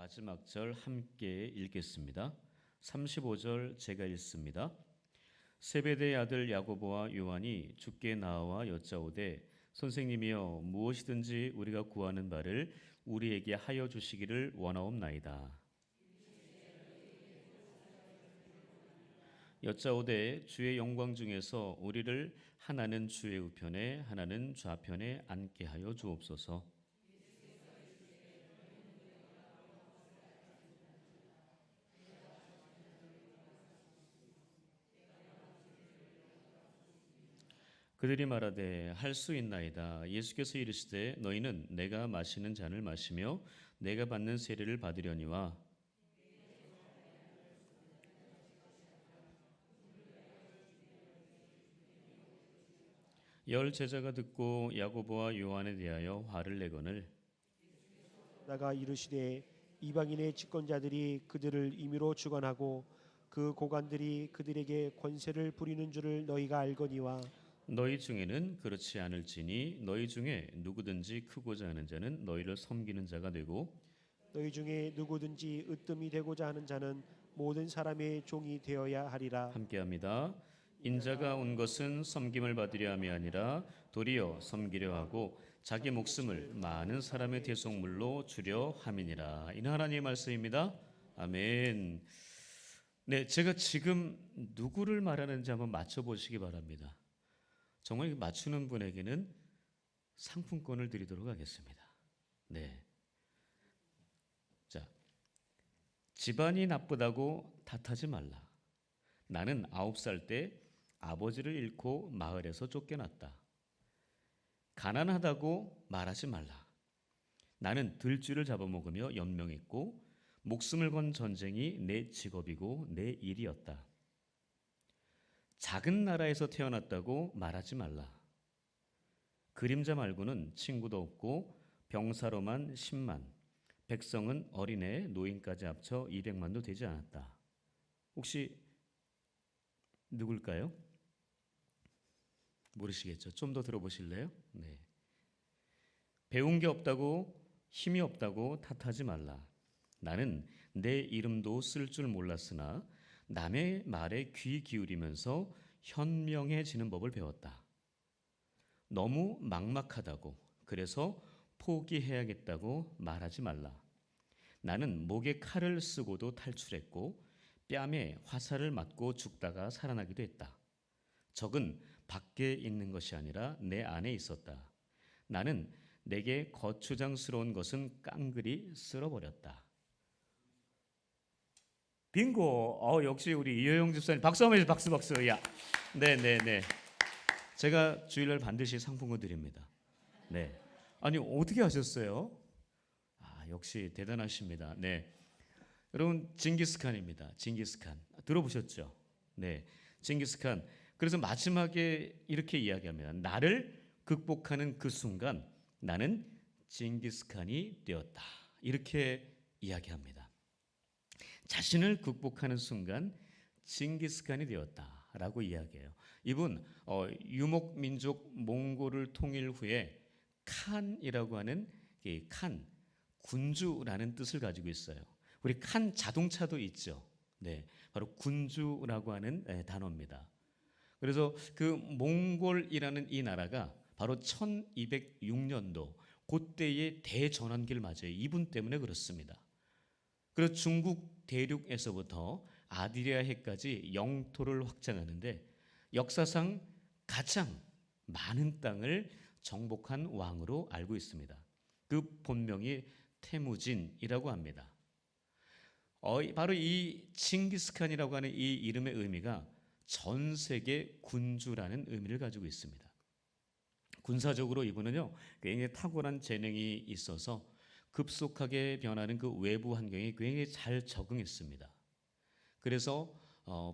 마지막 절 함께 읽겠습니다. 35절 제가 읽습니다. 세베대의 아들 야고보와 요한이 주께 나와 여짜오되 선생님이여 무엇이든지 우리가 구하는 바를 우리에게 하여 주시기를 원하옵나이다. 여짜오되 주의 영광 중에서 우리를 하나는 주의 우편에 하나는 좌편에 앉게 하여 주옵소서. 그들이 말하되 할 수 있나이다. 예수께서 이르시되 너희는 내가 마시는 잔을 마시며 내가 받는 세례를 받으려니와 열 제자가 듣고 야고보와 요한에 대하여 화를 내거늘 나가 이르시되 이방인의 집권자들이 그들을 임의로 주관하고 그 고관들이 그들에게 권세를 부리는 줄을 너희가 알거니와 너희 중에는 그렇지 않을지니 너희 중에 누구든지 크고자 하는 자는 너희를 섬기는 자가 되고 너희 중에 누구든지 으뜸이 되고자 하는 자는 모든 사람의 종이 되어야 하리라. 함께합니다. 인자가 온 것은 섬김을 받으려 함이 아니라 도리어 섬기려 하고 자기 목숨을 많은 사람의 대속물로 주려 함이니라. 이는 하나님의 말씀입니다. 아멘. 네, 제가 지금 누구를 말하는지 한번 맞춰보시기 바랍니다. 정말 맞추는 분에게는 상품권을 드리도록 하겠습니다. 네. 자, 집안이 나쁘다고 탓하지 말라. 나는 9살 때 아버지를 잃고 마을에서 쫓겨났다. 가난하다고 말하지 말라. 나는 들쥐를 잡아먹으며 연명했고 목숨을 건 전쟁이 내 직업이고 내 일이었다. 작은 나라에서 태어났다고 말하지 말라. 그림자 말고는 친구도 없고 병사로만 10만, 백성은 어린애, 노인까지 합쳐 200만도 되지 않았다. 혹시 누굴까요? 모르시겠죠? 좀 더 들어보실래요? 네. 배운 게 없다고 힘이 없다고 탓하지 말라. 나는 내 이름도 쓸 줄 몰랐으나 남의 말에 귀 기울이면서 현명해지는 법을 배웠다. 너무 막막하다고 그래서 포기해야겠다고 말하지 말라. 나는 목에 칼을 쓰고도 탈출했고 뺨에 화살을 맞고 죽다가 살아나기도 했다. 적은 밖에 있는 것이 아니라 내 안에 있었다. 나는 내게 거추장스러운 것은 깡그리 쓸어버렸다. 빙고. 역시 우리 이효영 집사님 박수 한번 해주세요. 박수. 야. 네. 제가 주일날 반드시 상품권 드립니다. 네. 아니 어떻게 하셨어요? 역시 대단하십니다. 네. 여러분 징기스칸입니다. 징기스칸 들어보셨죠? 네. 징기스칸. 그래서 마지막에 이렇게 이야기합니다. 나를 극복하는 그 순간 나는 징기스칸이 되었다. 이렇게 이야기합니다. 자신을 극복하는 순간 징기스칸이 되었다라고 이야기해요. 이분 유목 민족 몽골을 통일 후에 칸이라고 하는 칸 군주라는 뜻을 가지고 있어요. 우리 칸 자동차도 있죠. 네, 바로 군주라고 하는 단어입니다. 그래서 그 몽골이라는 이 나라가 바로 1206년도 그때의 대전환기를 맞아요. 이분 때문에 그렇습니다. 그래서 중국 대륙에서부터 아디리아해까지 영토를 확장하는데 역사상 가장 많은 땅을 정복한 왕으로 알고 있습니다. 그 본명이 태무진이라고 합니다. 바로 이 칭기스칸이라고 하는 이 이름의 의미가 전 세계 군주라는 의미를 가지고 있습니다. 군사적으로 이분은요 굉장히 탁월한 재능이 있어서 급속하게 변하는 그 외부 환경에 굉장히 잘 적응했습니다. 그래서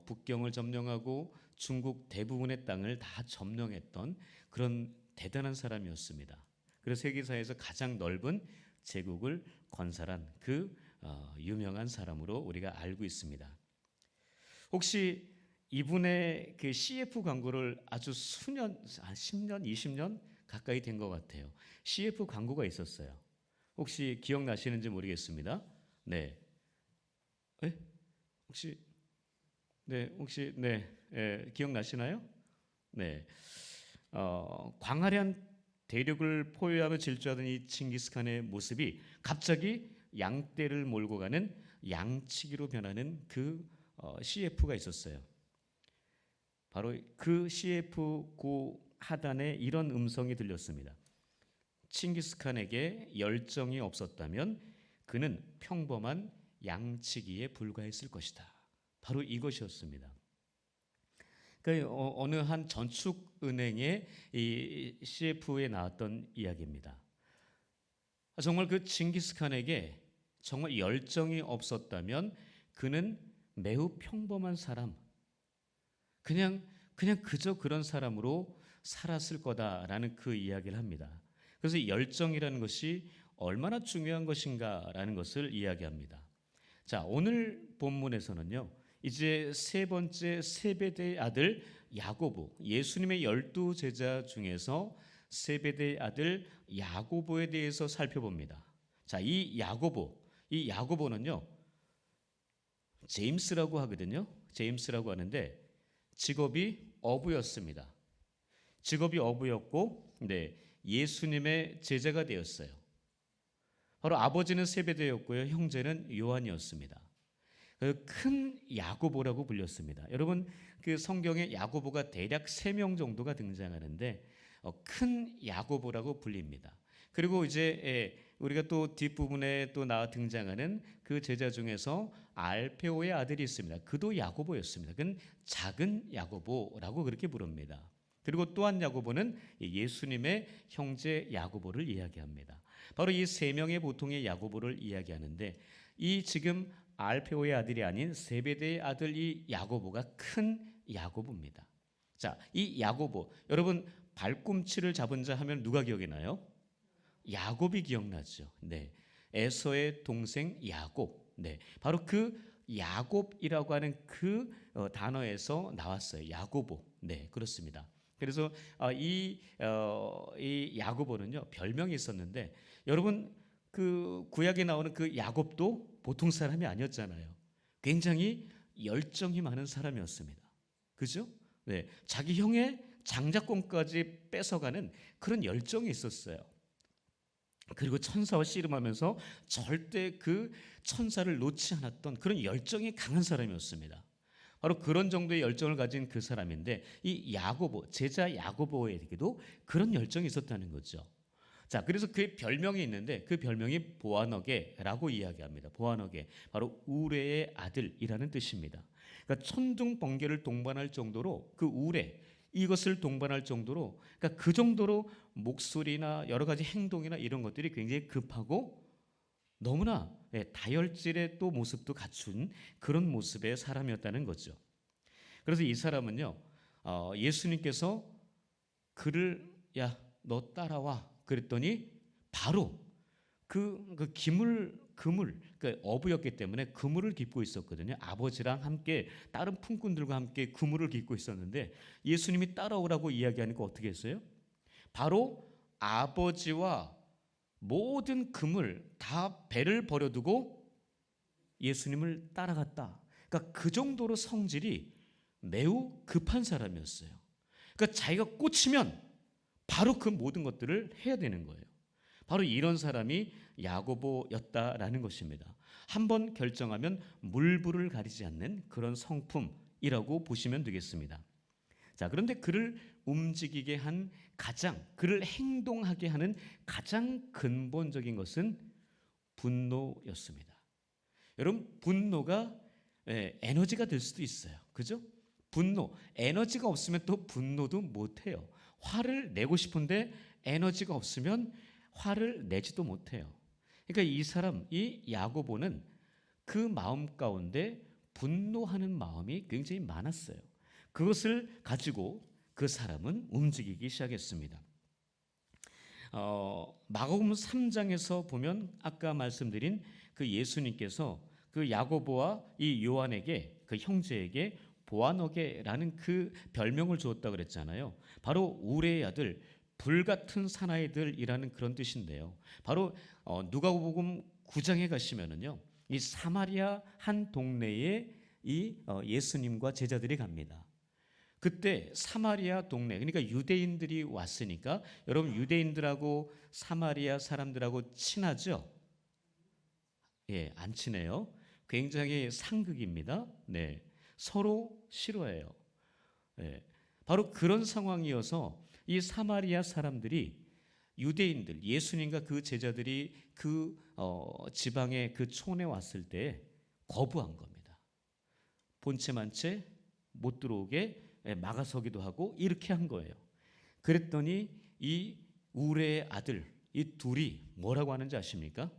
북경을 점령하고 중국 대부분의 땅을 다 점령했던 그런 대단한 사람이었습니다. 그래서 세계사에서 가장 넓은 제국을 건설한 그 유명한 사람으로 우리가 알고 있습니다. 혹시 이분의 그 CF 광고를 아주 수년, 10년, 20년 가까이 된 것 같아요. CF 광고가 있었어요. 혹시 기억나시는지 모르겠습니다. 네, 에? 혹시 기억나시나요? 네, 광활한 대륙을 포위하며 질주하던 이 칭기스칸의 모습이 갑자기 양떼를 몰고 가는 양치기로 변하는 그 CF가 있었어요. 바로 그 CF 고 하단에 이런 음성이 들렸습니다. 칭기스칸에게 열정이 없었다면 그는 평범한 양치기에 불과했을 것이다. 바로 이것이었습니다. 그러니까 어느 한 전축은행의 이 CF에 나왔던 이야기입니다. 정말 그 칭기스칸에게 정말 열정이 없었다면 그는 매우 평범한 사람, 그냥 그저 그런 사람으로 살았을 거다라는 그 이야기를 합니다. 그래서 열정이라는 것이 얼마나 중요한 것인가라는 것을 이야기합니다. 자, 오늘 본문에서는요. 이제 세 번째 세베대의 아들 야고보, 예수님의 12제자 중에서 세베대의 아들 야고보에 대해서 살펴봅니다. 자, 이 야고보는요. 제임스라고 하거든요. 제임스라고 하는데 직업이 어부였습니다. 직업이 어부였고, 네, 예수님의 제자가 되었어요. 바로 아버지는 세베대였고요, 형제는 요한이었습니다. 큰 야고보라고 불렸습니다. 여러분, 그 성경에 야고보가 대략 3명 정도가 등장하는데 큰 야고보라고 불립니다. 그리고 이제 우리가 또 뒷부분에 또 나와 등장하는 그 제자 중에서 알페오의 아들이 있습니다. 그도 야고보였습니다. 그건 작은 야고보라고 그렇게 부릅니다. 그리고 또 한 야고보는 예수님의 형제 야고보를 이야기합니다. 바로 이 3명의 보통의 야고보를 이야기하는데 이 지금 알페오의 아들이 아닌 세베대의 아들 이 야고보가 큰 야고보입니다. 자, 이 야고보, 여러분 발꿈치를 잡은 자 하면 누가 기억이 나요? 야곱이 기억나죠. 네, 에서의 동생 야곱. 네, 바로 그 야곱이라고 하는 그 단어에서 나왔어요. 야고보. 네, 그렇습니다. 그래서 이 야고보는요 별명이 있었는데 여러분 그 구약에 나오는 그 야곱도 보통 사람이 아니었잖아요. 굉장히 열정이 많은 사람이었습니다. 그죠? 네, 자기 형의 장자권까지 뺏어가는 그런 열정이 있었어요. 그리고 천사와 씨름하면서 절대 그 천사를 놓지 않았던 그런 열정이 강한 사람이었습니다. 바로 그런 정도의 열정을 가진 그 사람인데 이 야고보, 제자 야고보에게도 그런 열정이 있었다는 거죠. 자, 그래서 그의 별명이 있는데 그 별명이 보아너게라고 이야기합니다. 보아너게, 바로 우레의 아들이라는 뜻입니다. 그러니까 천둥 번개를 동반할 정도로 그 우레, 이것을 동반할 정도로, 그러니까 그 정도로 목소리나 여러 가지 행동이나 이런 것들이 굉장히 급하고 너무나 다혈질의 또 모습도 갖춘 그런 모습의 사람이었다는 거죠. 그래서 이 사람은요, 예수님께서 그를 야, 너 따라와 그랬더니 바로 그 그물, 그 어부였기 때문에 그물을 깃고 있었거든요. 아버지랑 함께 다른 품꾼들과 함께 그물을 깃고 있었는데 예수님이 따라오라고 이야기하니까 어떻게 했어요? 바로 아버지와 모든 그물 다 배를 버려두고 예수님을 따라갔다. 그러니까 그 정도로 성질이 매우 급한 사람이었어요. 그러니까 자기가 꽂히면 바로 그 모든 것들을 해야 되는 거예요. 바로 이런 사람이 야고보였다라는 것입니다. 한번 결정하면 물불을 가리지 않는 그런 성품이라고 보시면 되겠습니다. 자, 그런데 그를 움직이게 한 그를 행동하게 하는 가장 근본적인 것은 분노였습니다. 여러분, 분노가 에너지가 될 수도 있어요. 그죠? 분노, 에너지가 없으면 또 분노도 못해요. 화를 내고 싶은데 에너지가 없으면 화를 내지도 못해요. 그러니까 이 야고보는 그 마음 가운데 분노하는 마음이 굉장히 많았어요. 그것을 가지고 그 사람은 움직이기 시작했습니다. 마가복음 3장에서 보면 아까 말씀드린 그 예수님께서 그 야고보와 이 요한에게, 그 형제에게 보아너게라는 그 별명을 주었다 그랬잖아요. 바로 우레의 아들, 불같은 사나이들이라는 그런 뜻인데요. 바로 누가복음 9장에 가시면은요, 이 사마리아 한 동네에 이 예수님과 제자들이 갑니다. 그때 사마리아 동네, 그러니까 유대인들이 왔으니까 여러분 유대인들하고 사마리아 사람들하고 친하죠? 예, 안 친해요. 굉장히 상극입니다. 네, 서로 싫어해요. 예, 바로 그런 상황이어서 이 사마리아 사람들이 유대인들, 예수님과 그 제자들이 그 지방의 그 촌에 왔을 때 거부한 겁니다. 본체 만체 못 들어오게 막아서기도 하고 이렇게 한 거예요. 그랬더니 이 우레의 아들 이 둘이 뭐라고 하는지 아십니까?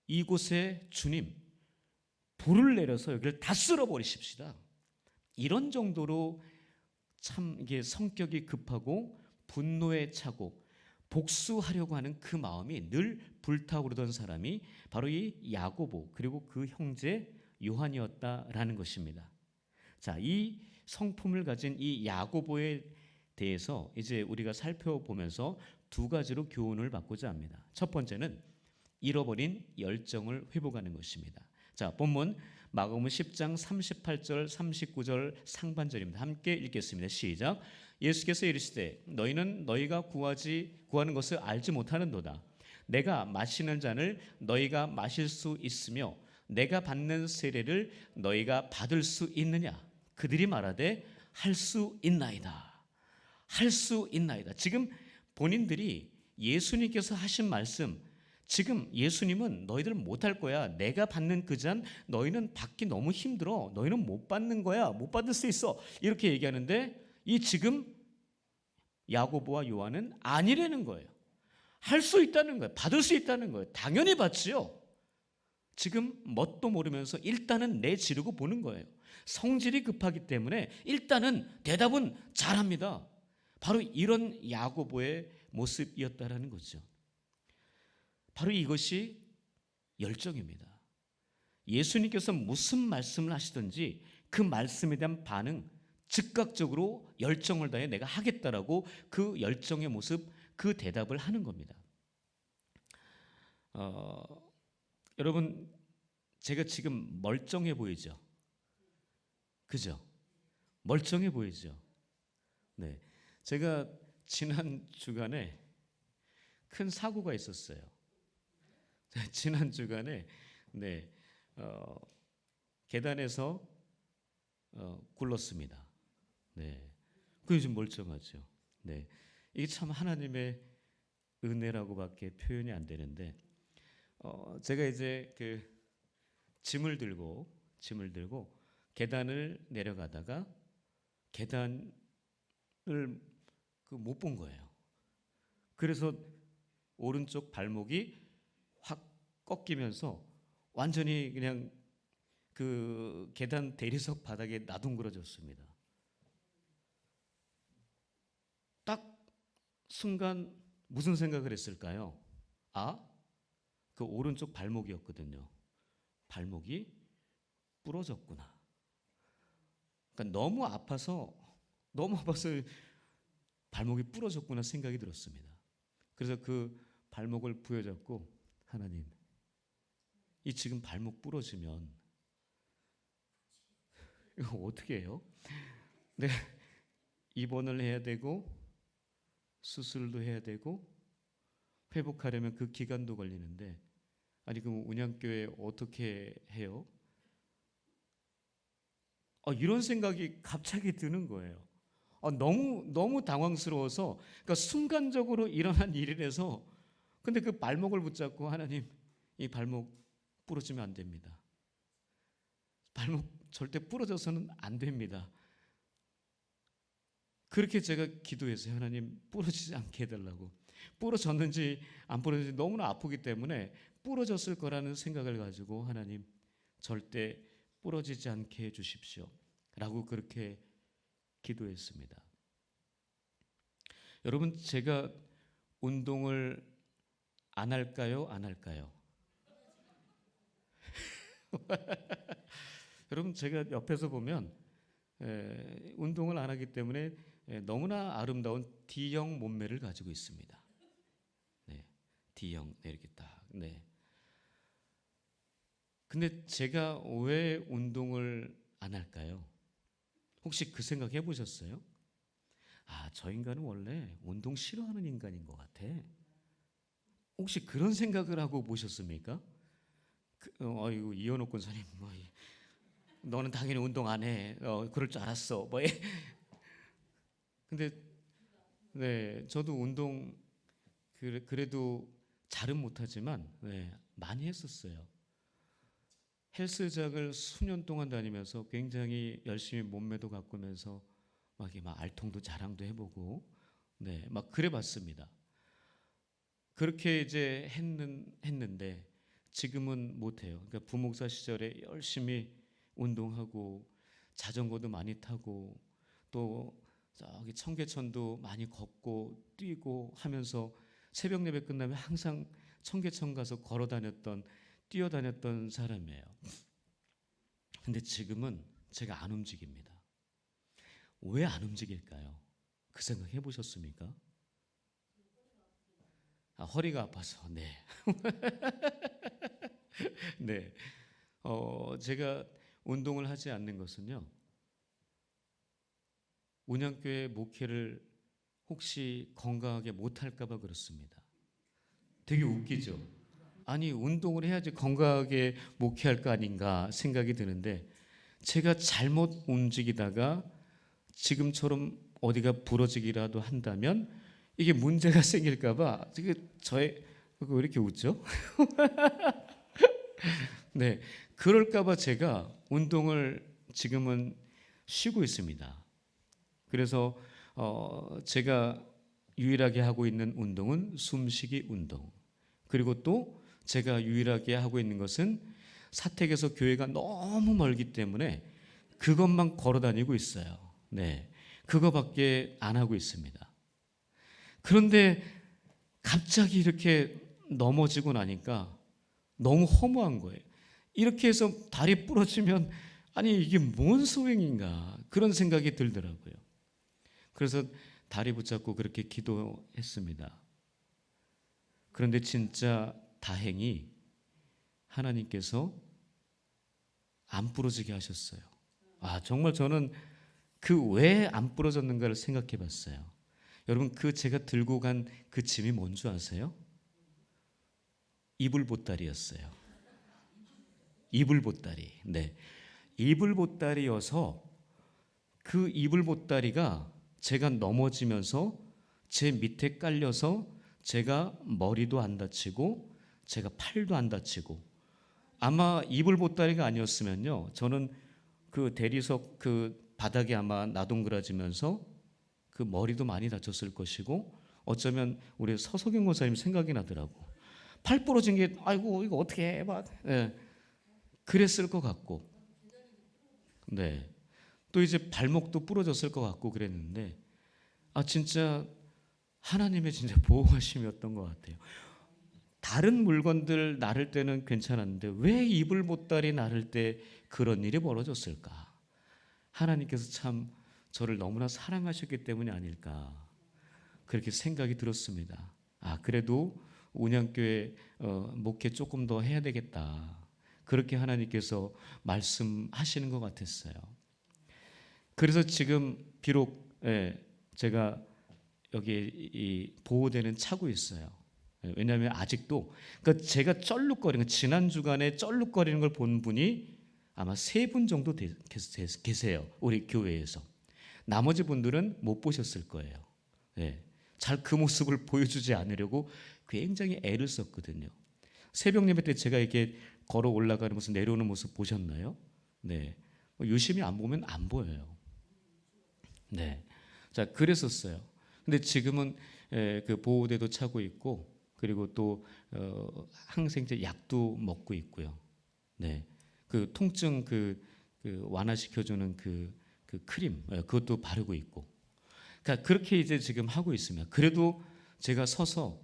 이곳에 주님 불을 내려서 여기를 다 쓸어버리십시다. 이런 정도로 참 이게 성격이 급하고 분노에 차고 복수하려고 하는 그 마음이 늘 불타오르던 사람이 바로 이 야고보 그리고 그 형제 요한이었다라는 것입니다. 자, 이 성품을 가진 이 야고보에 대해서 이제 우리가 살펴보면서 두 가지로 교훈을 받고자 합니다. 첫 번째는 잃어버린 열정을 회복하는 것입니다. 자, 본문 마가복음 10장 38절 39절 상반절입니다. 함께 읽겠습니다. 시작. 예수께서 이르시되 너희는 너희가 구하는 것을 알지 못하는도다. 내가 마시는 잔을 너희가 마실 수 있으며 내가 받는 세례를 너희가 받을 수 있느냐? 그들이 말하되 할 수 있나이다. 할 수 있나이다. 지금 본인들이 예수님께서 하신 말씀, 지금 예수님은 너희들 못할 거야. 내가 받는 그 잔 너희는 받기 너무 힘들어. 너희는 못 받는 거야. 못 받을 수 있어. 이렇게 얘기하는데 이 지금 야고보와 요한은 아니라는 거예요. 할 수 있다는 거예요. 받을 수 있다는 거예요. 당연히 받지요. 지금 뭣도 모르면서 일단은 내지르고 보는 거예요. 성질이 급하기 때문에 일단은 대답은 잘합니다. 바로 이런 야고보의 모습이었다라는 거죠. 바로 이것이 열정입니다. 예수님께서 무슨 말씀을 하시든지 그 말씀에 대한 반응, 즉각적으로 열정을 다해 내가 하겠다라고 그 열정의 모습, 그 대답을 하는 겁니다. 여러분, 제가 지금 멀쩡해 보이죠? 그죠? 멀쩡해 보이죠? 네. 제가 지난 주간에 큰 사고가 있었어요. 지난 주간에 네, 계단에서 굴렀습니다. 네, 그게 좀 멀쩡하죠. 네, 이게 참 하나님의 은혜라고밖에 표현이 안 되는데, 제가 이제 그 짐을 들고 계단을 내려가다가 계단을 못 본 거예요. 그래서 오른쪽 발목이 확 꺾이면서 완전히 그냥 그 계단 대리석 바닥에 나둥그러졌습니다. 딱 순간 무슨 생각을 했을까요? 아, 그 오른쪽 발목이었거든요. 발목이 부러졌구나. 그러니까 너무 아파서 발목이 부러졌구나 생각이 들었습니다. 그래서 그 발목을 부여잡고 하나님, 이 지금 발목 부러지면 이거 어떻게 해요? 내가 입원을 해야 되고 수술도 해야 되고 회복하려면 그 기간도 걸리는데 아니 그럼 운양교회 어떻게 해요? 이런 생각이 갑자기 드는 거예요. 너무 당황스러워서 그러니까 순간적으로 일어난 일이라서 근데 그 발목을 붙잡고 하나님 이 발목 부러지면 안 됩니다. 발목 절대 부러져서는 안 됩니다. 그렇게 제가 기도했어요. 하나님 부러지지 않게 해달라고. 부러졌는지 안 부러졌는지 너무나 아프기 때문에 부러졌을 거라는 생각을 가지고 하나님 절대 부러지지 않게 해주십시오 라고 그렇게 기도했습니다. 여러분 제가 운동을 안 할까요? 안 할까요? 여러분 제가 옆에서 보면 운동을 안 하기 때문에 너무나 아름다운 D형 몸매를 가지고 있습니다. 네, D형 이렇게 딱. 네. 근데 제가 왜 운동을 안 할까요? 혹시 그 생각 해보셨어요? 아, 저 인간은 원래 운동 싫어하는 인간인 것 같아. 혹시 그런 생각을 하고 보셨습니까? 아이고 이현옥 권사님, 너는 당연히 운동 안 해. 그럴 줄 알았어. 근데 네, 저도 운동 그래도 잘은 못하지만 네, 많이 했었어요. 헬스장을 수년 동안 다니면서 굉장히 열심히 몸매도 가꾸면서 막 알통도 자랑도 해보고 네, 막 그래봤습니다. 그렇게 이제 했는데 지금은 못해요. 그러니까 부목사 시절에 열심히 운동하고 자전거도 많이 타고 또 저기 청계천도 많이 걷고 뛰고 하면서 새벽 예배 끝나면 항상 청계천 가서 걸어 다녔던 뛰어 다녔던 사람이에요. 근데 지금은 제가 안 움직입니다. 왜 안 움직일까요? 그 생각 해보셨습니까? 아, 허리가 아파서. 네. 네. 제가 운동을 하지 않는 것은요. 운양교회 목회를 혹시 건강하게 못할까 봐 그렇습니다. 되게 웃기죠? 아니, 운동을 해야지 건강하게 목회할 거 아닌가 생각이 드는데 제가 잘못 움직이다가 지금처럼 어디가 부러지기라도 한다면 이게 문제가 생길까 봐 왜 이렇게 웃죠? 네, 그럴까 봐 제가 운동을 지금은 쉬고 있습니다. 그래서 제가 유일하게 하고 있는 운동은 숨쉬기 운동. 그리고 또 제가 유일하게 하고 있는 것은 사택에서 교회가 너무 멀기 때문에 그것만 걸어 다니고 있어요. 네. 그거밖에 안 하고 있습니다. 그런데 갑자기 이렇게 넘어지고 나니까 너무 허무한 거예요. 이렇게 해서 다리 부러지면 아니 이게 뭔 소행인가 그런 생각이 들더라고요. 그래서 다리 붙잡고 그렇게 기도했습니다. 그런데 진짜 다행히 하나님께서 안 부러지게 하셨어요. 아, 정말 저는 그 왜 안 부러졌는가를 생각해 봤어요. 여러분, 그 제가 들고 간 그 짐이 뭔 줄 아세요? 이불 보따리였어요. 이불 보따리. 네. 이불 보따리여서 그 이불 보따리가 제가 넘어지면서 제 밑에 깔려서 제가 머리도 안 다치고 제가 팔도 안 다치고 아마 이불 보따리가 아니었으면요. 저는 그 대리석 그 바닥에 아마 나동그라지면서 그 머리도 많이 다쳤을 것이고 어쩌면 우리 서석영 목사님 생각이 나더라고. 팔 부러진 게 아이고 이거 어떻게 해? 막 예, 그랬을 것 같고 네. 또 이제 발목도 부러졌을 것 같고 그랬는데 아 진짜 하나님의 진짜 보호하심이었던 것 같아요. 다른 물건들 나를 때는 괜찮았는데 왜 이불 보따리 나를 때 그런 일이 벌어졌을까? 하나님께서 참 저를 너무나 사랑하셨기 때문이 아닐까 그렇게 생각이 들었습니다. 아 그래도 운양교회 목회 조금 더 해야 되겠다. 그렇게 하나님께서 말씀하시는 것 같았어요. 그래서 지금 비록 제가 여기 이 보호대는 차고 있어요. 왜냐하면 아직도 그러니까 제가 쩔룩거리는 지난 주간에 쩔룩거리는 걸 본 분이 아마 3분 정도 계세요. 우리 교회에서. 나머지 분들은 못 보셨을 거예요. 네. 잘 그 모습을 보여주지 않으려고 굉장히 애를 썼거든요. 새벽 예배 때 제가 이렇게 걸어 올라가는 모습 내려오는 모습 보셨나요? 네. 유심히 안 보면 안 보여요. 네. 자, 그랬었어요. 근데 지금은 그 보호대도 차고 있고 그리고 또 항생제 약도 먹고 있고요. 네. 그 통증 완화시켜주는 그 크림 그것도 바르고 있고. 그러니까 그렇게 이제 지금 하고 있습니다. 그래도 제가 서서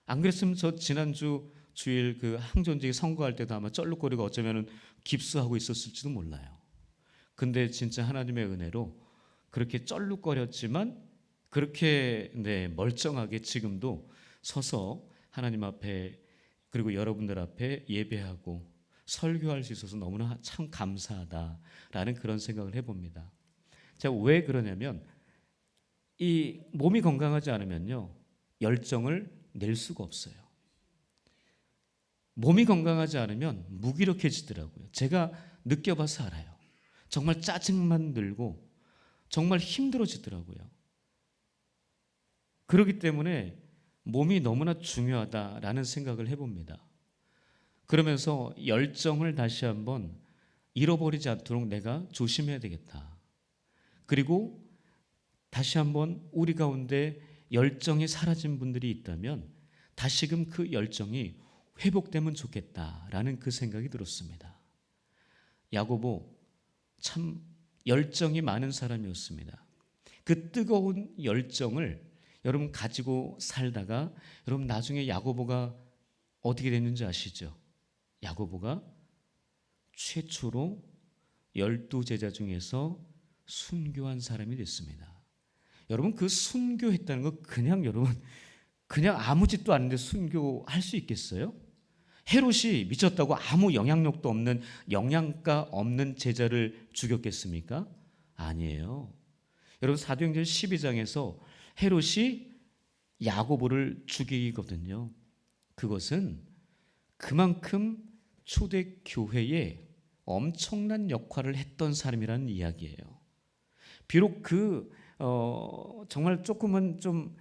안 그랬으면 저 지난주 주일 그 항존직 선거할 때도 아마 쩔룩거리고 어쩌면은 깁스하고 있었을지도 몰라요. 근데 진짜 하나님의 은혜로 그렇게 쩔룩거렸지만 그렇게 멀쩡하게 지금도 서서 하나님 앞에 그리고 여러분들 앞에 예배하고 설교할 수 있어서 너무나 참 감사하다라는 그런 생각을 해봅니다. 제가 왜 그러냐면 이 몸이 건강하지 않으면요 열정을 낼 수가 없어요. 몸이 건강하지 않으면 무기력해지더라고요. 제가 느껴봐서 알아요. 정말 짜증만 들고 정말 힘들어지더라고요. 그렇기 때문에 몸이 너무나 중요하다라는 생각을 해봅니다. 그러면서 열정을 다시 한번 잃어버리지 않도록 내가 조심해야 되겠다. 그리고 다시 한번 우리 가운데 열정이 사라진 분들이 있다면 다시금 그 열정이 회복되면 좋겠다라는 그 생각이 들었습니다. 야고보 참 열정이 많은 사람이었습니다. 그 뜨거운 열정을 여러분 가지고 살다가 여러분 나중에 야고보가 어떻게 됐는지 아시죠? 야고보가 최초로 12제자 중에서 순교한 사람이 됐습니다. 여러분 그 순교했다는 거 그냥 여러분 그냥 아무 짓도 아닌데 순교할 수 있겠어요? 헤롯이 미쳤다고 아무 영향력도 없는 영양가 없는 제자를 죽였겠습니까? 아니에요. 여러분 사도행전 12장에서 헤롯이 야고보를 죽이거든요. 그것은 그만큼 초대교회에 엄청난 역할을 했던 사람이라는 이야기예요. 비록 정말 조금은 좀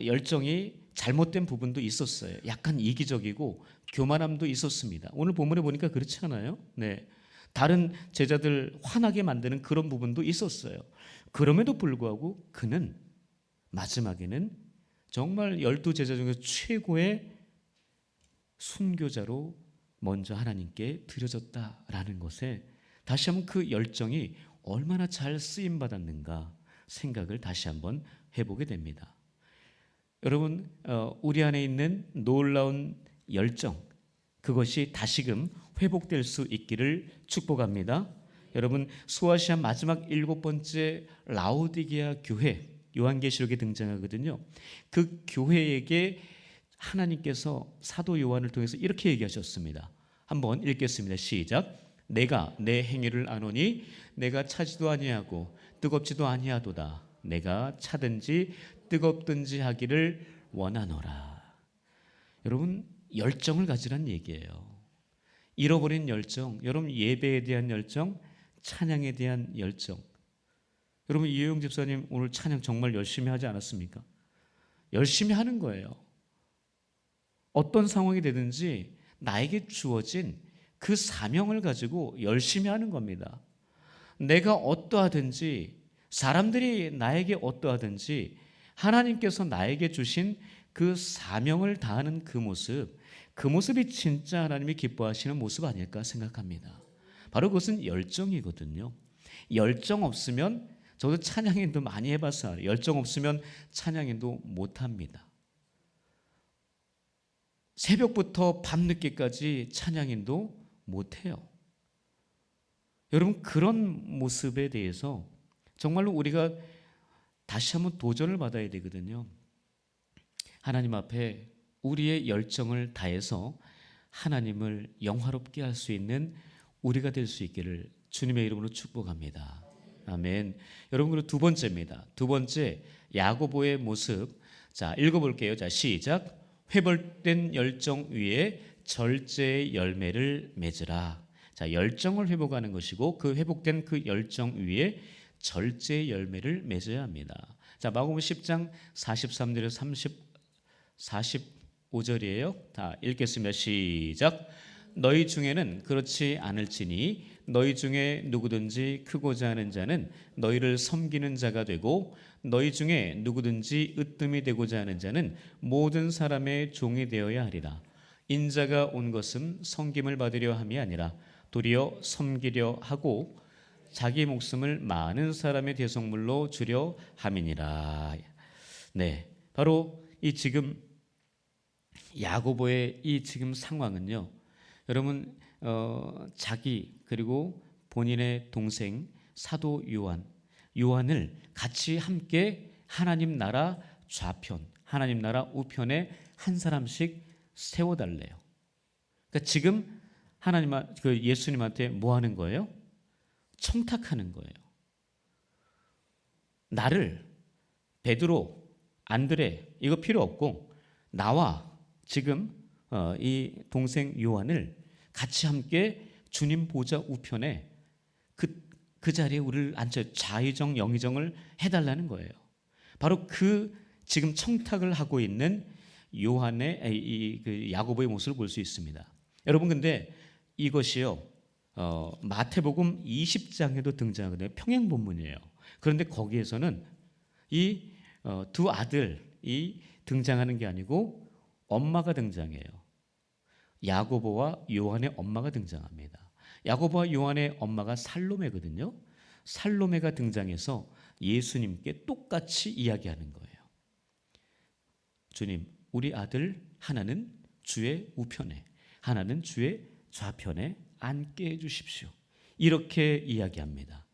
열정이 잘못된 부분도 있었어요. 약간 이기적이고 교만함도 있었습니다. 오늘 본문에 보니까 그렇지 않아요? 네. 다른 제자들 화나게 만드는 그런 부분도 있었어요. 그럼에도 불구하고 그는 마지막에는 정말 12제자 중에서 최고의 순교자로 먼저 하나님께 드려졌다라는 것에 다시 한번 그 열정이 얼마나 잘 쓰임 받았는가 생각을 다시 한번 해보게 됩니다. 여러분 우리 안에 있는 놀라운 열정 그것이 다시금 회복될 수 있기를 축복합니다. 여러분 소아시아 마지막 7번째 라오디게아 교회 요한계시록에 등장하거든요. 그 교회에게 하나님께서 사도 요한을 통해서 이렇게 얘기하셨습니다. 한번 읽겠습니다. 시작. 내가 내 행위를 아노니 내가 차지도 아니하고 뜨겁지도 아니하도다. 내가 차든지 뜨겁든지 하기를 원하노라. 여러분 열정을 가지란 얘기예요. 잃어버린 열정, 여러분 예배에 대한 열정, 찬양에 대한 열정. 여러분 이효영 집사님 오늘 찬양 정말 열심히 하지 않았습니까? 열심히 하는 거예요. 어떤 상황이 되든지 나에게 주어진 그 사명을 가지고 열심히 하는 겁니다. 내가 어떠하든지 사람들이 나에게 어떠하든지 하나님께서 나에게 주신 그 사명을 다하는 그 모습이 진짜 하나님이 기뻐하시는 모습 아닐까 생각합니다. 바로 그것은 열정이거든요. 열정 없으면 저도 찬양인도 많이 해봐서 알아요. 열정 없으면 찬양인도 못합니다. 새벽부터 밤늦게까지 찬양인도 못해요. 여러분 그런 모습에 대해서 정말로 우리가 다시 한번 도전을 받아야 되거든요. 하나님 앞에 우리의 열정을 다해서 하나님을 영화롭게 할 수 있는 우리가 될 수 있기를 주님의 이름으로 축복합니다. 아멘. 여러분 그리고 두 번째입니다. 두 번째 야고보의 모습. 자 읽어볼게요. 자 시작. 회복된 열정 위에 절제의 열매를 맺으라. 자 열정을 회복하는 것이고 그 회복된 그 열정 위에 절제의 열매를 맺어야 합니다. 자 마가복음 10장 43절에서 45절이에요. 다 읽겠습니다. 시작. 너희 중에는 그렇지 않을지니 너희 중에 누구든지 크고자 하는 자는 너희를 섬기는 자가 되고 너희 중에 누구든지 으뜸이 되고자 하는 자는 모든 사람의 종이 되어야 하리라. 인자가 온 것은 섬김을 받으려 함이 아니라 도리어 섬기려 하고 자기 목숨을 많은 사람의 대속물로 주려 함이니라. 네, 바로 이 지금 야고보의 이 지금 상황은요. 여러분 자기 그리고 본인의 동생 사도 요한을 같이 함께 하나님 나라 좌편, 하나님 나라 우편에 한 사람씩 세워달래요. 그러니까 지금 그 예수님한테 뭐 하는 거예요? 청탁하는 거예요. 나를 베드로, 안드레 이거 필요 없고 나와 지금 이 동생 요한을 같이 함께 주님 보좌 우편에 그 자리에 우리를 앉혀 좌의정 영의정을 해달라는 거예요. 바로 그 지금 청탁을 하고 있는 요한의 그 야고보의 모습을 볼 수 있습니다. 여러분 근데 이것이요 마태복음 20장에도 등장하거든요. 평행 본문이에요. 그런데 거기에서는 이 두 아들이 등장하는 게 아니고 엄마가 등장해요. 야고보와 요한의 엄마가 등장합니다. 야고보와 요한의 엄마가 살로메거든요. 살로메가 등장해서 예수님께 똑같이 이야기하는 거예요. 주님, 우리 아들 하나는 주의 우편에, 하나는 주의 좌편에 앉게 해주십시오. 이렇게 이야기합니다.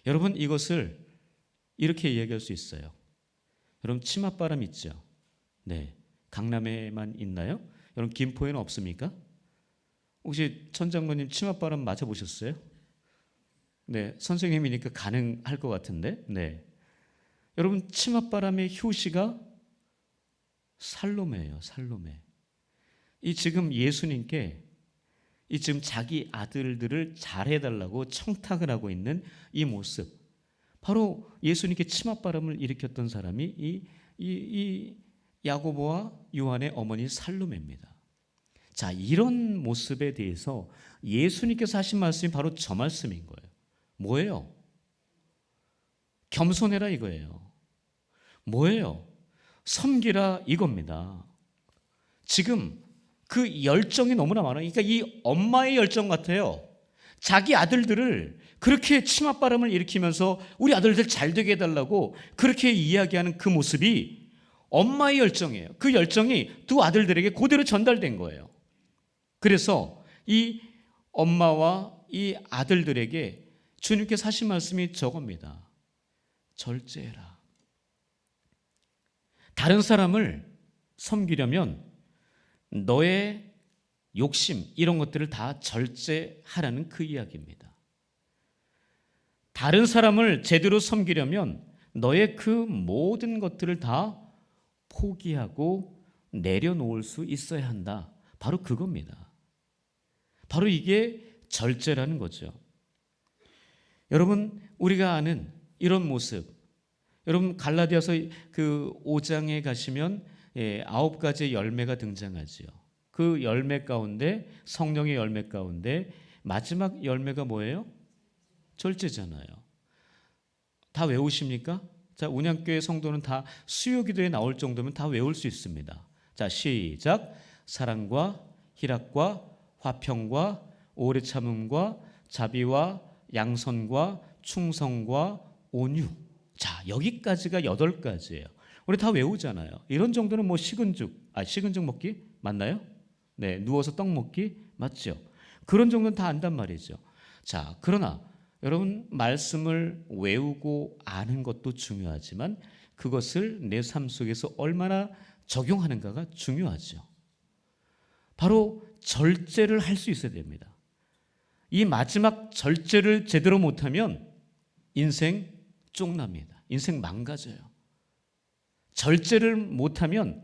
여러분 이것을 이렇게 이야기할 수 있어요. 여러분 치맛바람 있죠? 네, 강남에만 있나요? 여러분 김포에는 없습니까? 혹시 천 장로님 치맛바람 맞아보셨어요? 네, 선생님이니까 가능할 것 같은데. 네, 여러분 치맛바람의 효시가 살로메예요. 살로메. 이 지금 예수님께 이 지금 자기 아들들을 잘해달라고 청탁을 하고 있는 이 모습, 바로 예수님께 치맛바람을 일으켰던 사람이 이 야고보와 요한의 어머니 살로메입니다. 자, 이런 모습에 대해서 예수님께서 하신 말씀이 바로 저 말씀인 거예요. 뭐예요? 겸손해라 이거예요. 뭐예요? 섬기라 이겁니다. 지금 그 열정이 너무나 많아요. 그러니까 이 엄마의 열정 같아요. 자기 아들들을 그렇게 치맛바람을 일으키면서 우리 아들들 잘 되게 해달라고 그렇게 이야기하는 그 모습이 엄마의 열정이에요. 그 열정이 두 아들들에게 그대로 전달된 거예요. 그래서 이 엄마와 이 아들들에게 주님께서 하신 말씀이 저겁니다. 절제해라. 다른 사람을 섬기려면 너의 욕심 이런 것들을 다 절제하라는 그 이야기입니다. 다른 사람을 제대로 섬기려면 너의 그 모든 것들을 다 포기하고 내려놓을 수 있어야 한다. 바로 그겁니다. 바로 이게 절제라는 거죠. 여러분 우리가 아는 이런 모습, 여러분 갈라디아서 그 5장에 가시면 9가지의 열매가 등장하지요. 그 열매 가운데, 성령의 열매 가운데 마지막 열매가 뭐예요? 절제잖아요. 다 외우십니까? 자, 운양교회 성도는 다 수요기도에 나올 정도면 다 외울 수 있습니다. 자, 시작. 사랑과 희락과 화평과 오래 참음과 자비와 양선과 충성과 온유. 자, 여기까지가 8가지예요. 우리 다 외우잖아요. 이런 정도는 뭐 식은죽 먹기 맞나요? 네, 누워서 떡 먹기 맞죠? 그런 정도는 다 안단 말이죠. 자, 그러나 여러분 말씀을 외우고 아는 것도 중요하지만 그것을 내 삶 속에서 얼마나 적용하는가가 중요하죠. 바로 절제를 할 수 있어야 됩니다. 이 마지막 절제를 제대로 못하면 인생 쫑납니다. 인생 망가져요. 절제를 못하면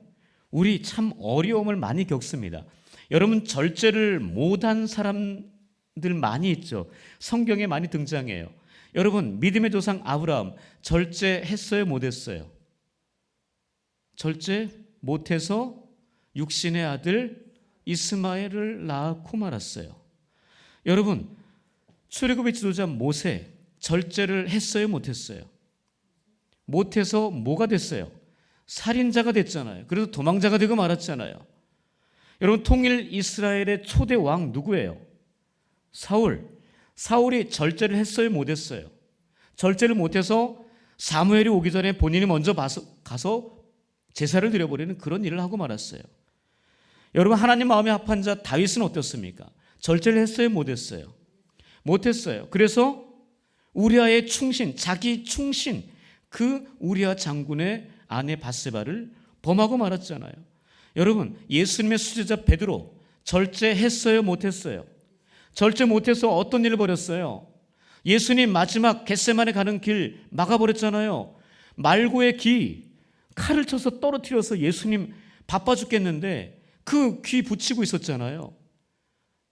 우리 참 어려움을 많이 겪습니다. 여러분 절제를 못한 사람들 많이 있죠. 성경에 많이 등장해요. 여러분 믿음의 조상 아브라함 절제했어요? 못했어요? 절제 못해서 육신의 아들 이스마엘을 낳고 말았어요. 여러분 출애굽의 지도자 모세 절제를 했어요? 못했어요? 못해서 뭐가 됐어요? 살인자가 됐잖아요. 그래서 도망자가 되고 말았잖아요. 여러분 통일 이스라엘의 초대 왕 누구예요? 사울. 사울이 절제를 했어요? 못했어요? 절제를 못해서 사무엘이 오기 전에 본인이 먼저 가서 제사를 드려버리는 그런 일을 하고 말았어요. 여러분 하나님 마음에 합한 자 다윗은 어떻습니까? 절제를 했어요? 못했어요? 못했어요. 그래서 우리아의 충신, 자기 충신, 그 우리아 장군의 아내 바세바를 범하고 말았잖아요. 여러분 예수님의 수제자 베드로 절제했어요? 못했어요? 절제 못해서 어떤 일을 벌였어요? 예수님 마지막 겟세마네 가는 길 막아버렸잖아요. 말고의 귀 칼을 쳐서 떨어뜨려서 예수님 바빠 죽겠는데 그 귀 붙이고 있었잖아요.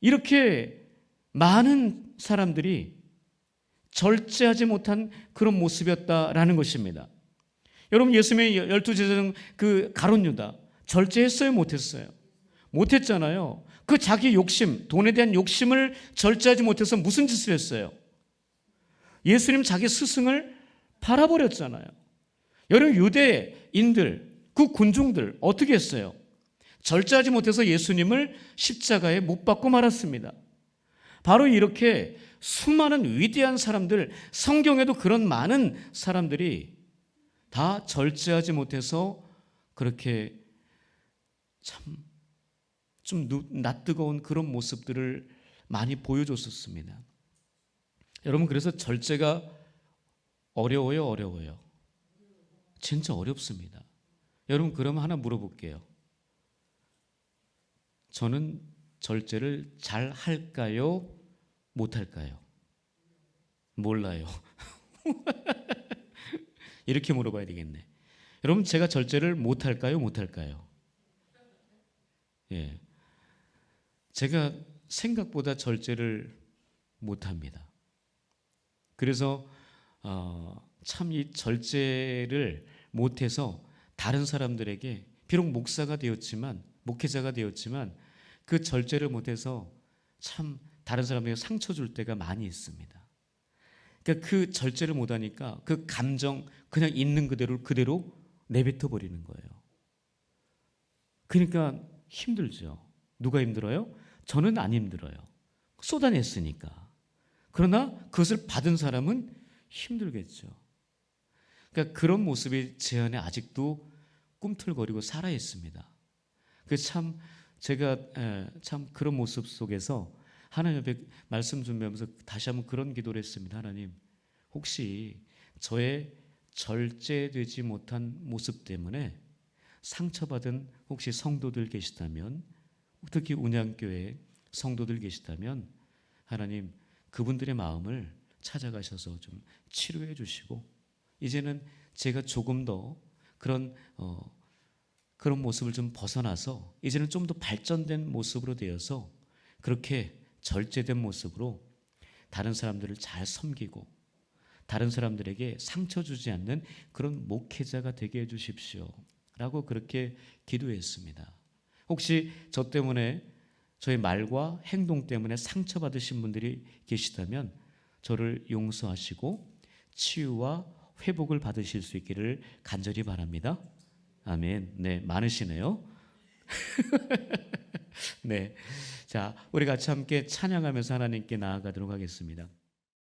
이렇게 많은 사람들이 절제하지 못한 그런 모습이었다라는 것입니다. 여러분, 예수님의 12제자 중 그 가룟 유다 절제했어요, 못했어요? 못했잖아요. 그 자기 욕심, 돈에 대한 욕심을 절제하지 못해서 무슨 짓을 했어요? 예수님 자기 스승을 팔아버렸잖아요. 여러분, 유대인들, 그 군중들 어떻게 했어요? 절제하지 못해서 예수님을 십자가에 못 박고 말았습니다. 바로 이렇게 수많은 위대한 사람들, 성경에도 그런 많은 사람들이 다 절제하지 못해서 그렇게 참 좀 낯뜨거운 그런 모습들을 많이 보여줬었습니다. 여러분, 그래서 절제가 어려워요, 어려워요? 진짜 어렵습니다. 여러분, 그러면 하나 물어볼게요. 저는 절제를 잘 할까요? 못 할까요? 몰라요. 이렇게 물어봐야 되겠네. 여러분, 제가 절제를 못 할까요? 못 할까요? 예. 제가 생각보다 절제를 못 합니다. 그래서 참 이 절제를 못해서 다른 사람들에게 비록 목사가 되었지만, 목회자가 되었지만 그 절제를 못해서 참 다른 사람에게 상처 줄 때가 많이 있습니다. 그러니까 그 절제를 못하니까 그 감정 그냥 있는 그대로 내뱉어 버리는 거예요. 그러니까 힘들죠. 누가 힘들어요? 저는 안 힘들어요. 쏟아냈으니까. 그러나 그것을 받은 사람은 힘들겠죠. 그러니까 그런 모습이 제 안에 아직도 꿈틀거리고 살아 있습니다. 참 제가 참 그런 모습 속에서 하나님 앞에 말씀 준비하면서 다시 한번 그런 기도를 했습니다. 하나님, 혹시 저의 절제되지 못한 모습 때문에 상처받은 혹시 성도들 계시다면, 특히 운양교회 성도들 계시다면 하나님, 그분들의 마음을 찾아가셔서 좀 치료해 주시고, 이제는 제가 조금 더 그런 모습을 좀 벗어나서 이제는 좀 더 발전된 모습으로 되어서 그렇게 절제된 모습으로 다른 사람들을 잘 섬기고 다른 사람들에게 상처 주지 않는 그런 목회자가 되게 해주십시오 라고 그렇게 기도했습니다. 혹시 저 때문에, 저의 말과 행동 때문에 상처받으신 분들이 계시다면 저를 용서하시고 치유와 회복을 받으실 수 있기를 간절히 바랍니다. 아멘. 네, 많으시네요. 네, 자, 우리 같이 함께 찬양하면서 하나님께 나아가도록 하겠습니다.